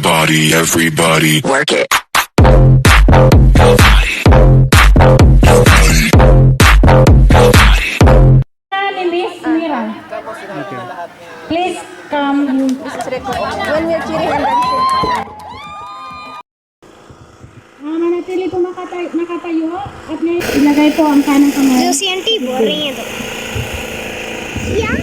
body, everybody. Work it. Ni Miss Mira. Please come. When we're cheering and dancing. Manatili po nakatayo at ngayon ilagay po ang kanang kamay. Lucy auntie, boring ito. Yeah.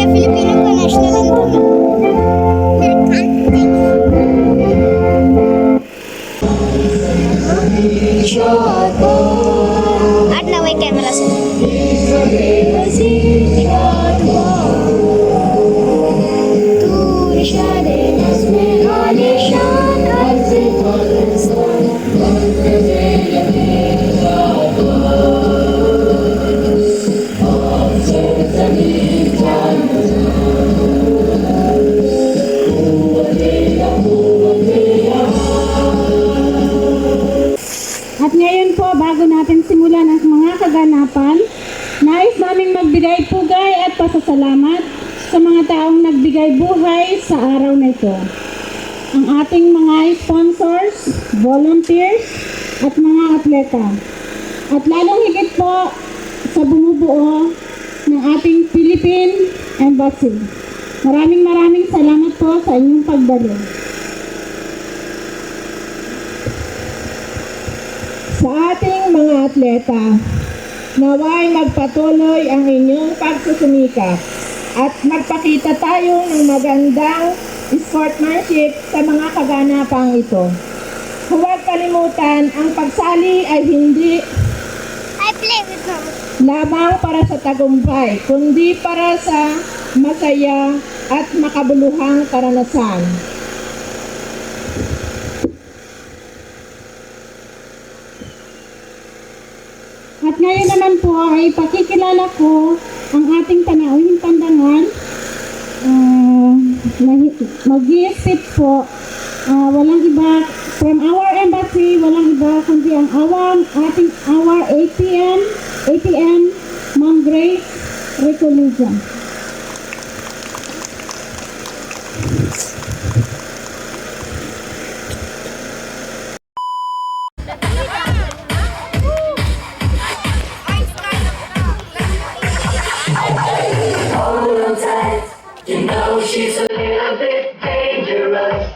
Filipino ka national anthem. At naway camera sa At ngayon po, bago natin simulan ang mga kaganapan, nais naming magbigay pugay at pasasalamat sa mga taong nagbigay buhay sa araw na ito. Ang ating mga sponsors, volunteers, at mga atleta. At lalong higit po sa bumubuo ng ating Philippine Embassy. Maraming salamat po sa inyong pagdalo. Sa ating mga atleta, naway magpatuloy ang inyong pagsusumikap at magpakita tayo ng magandang sportsmanship sa mga kaganapang ito. Huwag kalimutan, ang pagsali ay hindi I play with mom. lamang para sa tagumpay, kundi para sa masaya at makabuluhang karanasan. At ngayon naman po ay pakikilala ko ang ating panauhing pandangan. Mag-i-sit po, walang iba, from our embassy, walang iba kundi ang our APM, Ma'am Grace Recolegia. You know she's a little bit dangerous.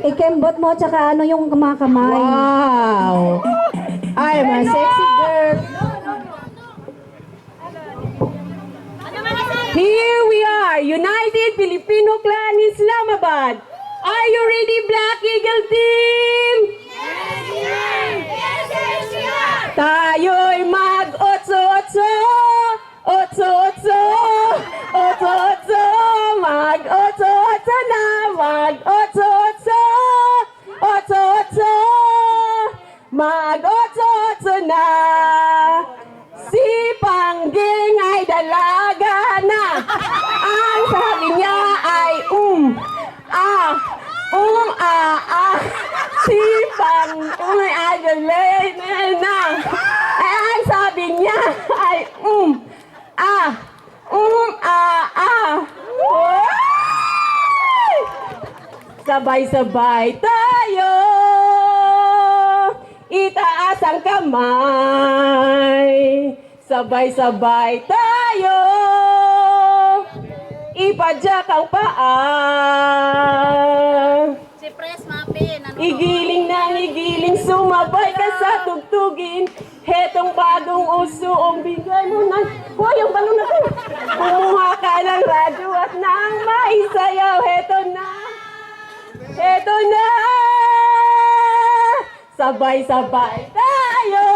ikembot mo, tsaka ano yung mga kamay. Wow! I'm a sexy girl. Here we are, United Filipino Clan Islamabad. Are you ready, Black Eagle Team? Tayo'y mag-otso-otso, otso-otso, otso-otso, mag-otso-otso na, mag-otso-otso, otso-otso, mag-otso-otso na. Si Pangging ay dalaga na. Ang sabi niya ay Si Pangging ay dalaga na. Ang sabi niya ay Sabay-sabay tayo, itaas ang kamay. Sabay-sabay tayo, ipadyak ang paa. Si Pres Mapin. Igiling ng igiling, sumabay ka sa tugtugin. Hetong bagong uso, bigay mo na. Hoy, yung balon na to. Kumuha ka ng radyo at nang maisayaw. Heto na. Heto na. Sabay-sabay tayo.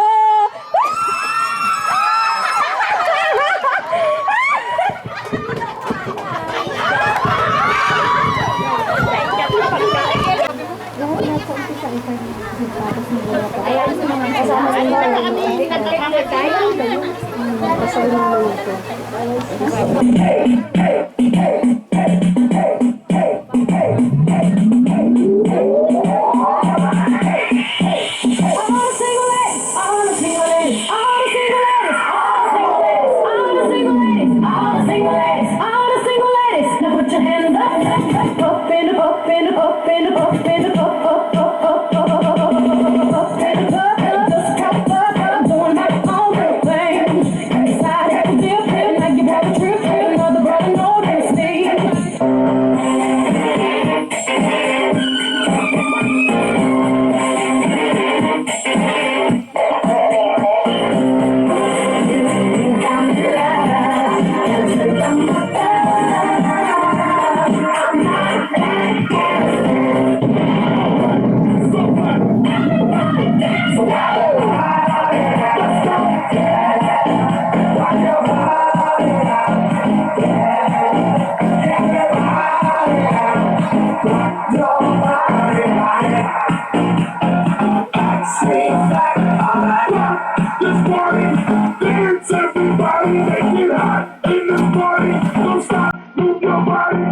Dance everybody, make it hot in this party. Don't stop, move your body.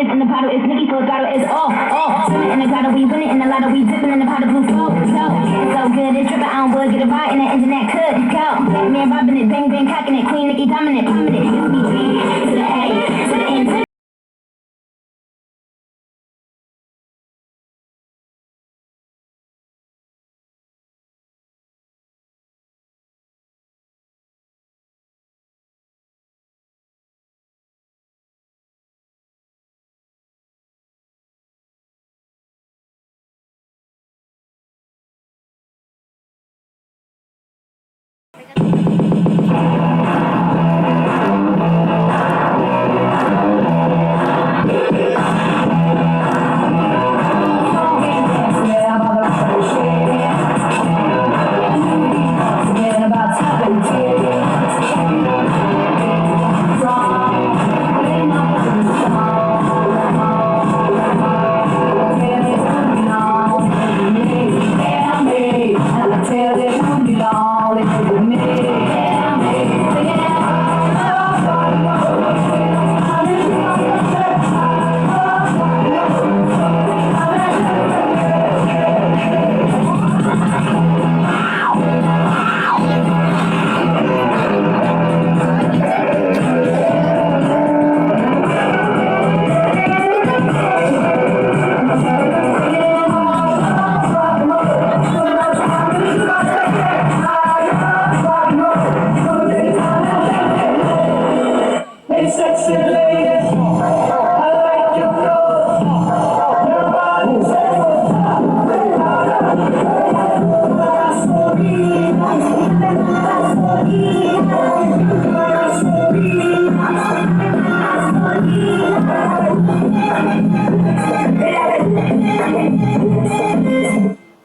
In the bottle is Nicky full throttle is swimming in the grotto, we winning in the lotto, we dipping in the pot of blue flow. So good, it's dripping on wood, get a ride in the engine that could go. Man robbing it, bang bang cocking it, Queen Nicki dominant, prominent. It's me to the A, to the N.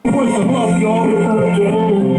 Voice of love, y'all.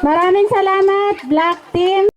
Maraming salamat, Black Team.